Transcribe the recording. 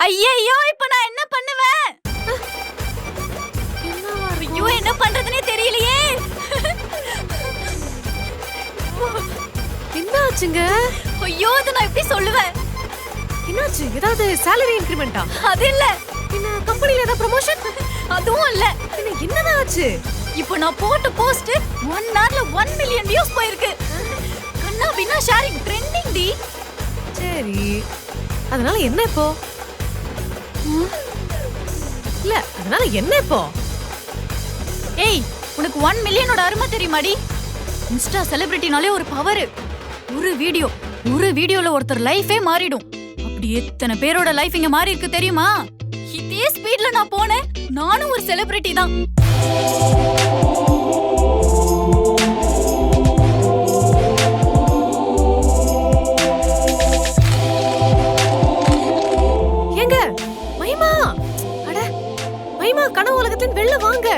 ஐயையோ இப்ப நான் என்ன பண்ணுவேன்? ஐயோ என்ன பண்றதுனே தெரியலையே. என்ன ஆச்சுங்க? ஐயோ இத நான் எப்படி சொல்லுவேன்? என்னாச்சு? ஏதாவது salary increment-ஆ? அது இல்ல. என்ன கம்பெனில ஏதாவது ப்ரமோஷன்? அதுவும் இல்ல. என்னதான் ஆச்சு? இப்போ நான் போட்ட போஸ்ட் 1 hourல 1 million views போயிருக்கு. கண்ணா பின்னா ஷேரிங் ட்ரெண்டிங் டி. சரி. அதனால என்ன இப்போ? இல்ல, அதனால என்ன இப்போ? ஏய், உனக்கு 1 மில்லியனோட அருமை தெரியுமாடி? இன்ஸ்டா செலிபிரிட்டினாலே ஒரு பவர். ஒரு வீடியோல ஒருத்தர் லைஃபே மாறிடும். அப்படி எத்தனை பேரோட லைஃப் இங்க மாறி இருக்கு தெரியுமா? இதே ஸ்பீட்ல நான் போனேன். நானும் ஒரு செலிபிரிட்டி தான். ஏங்க, மகிமா! அட, மகிமா கனவு உலகத்தின் வெளில வாங்க.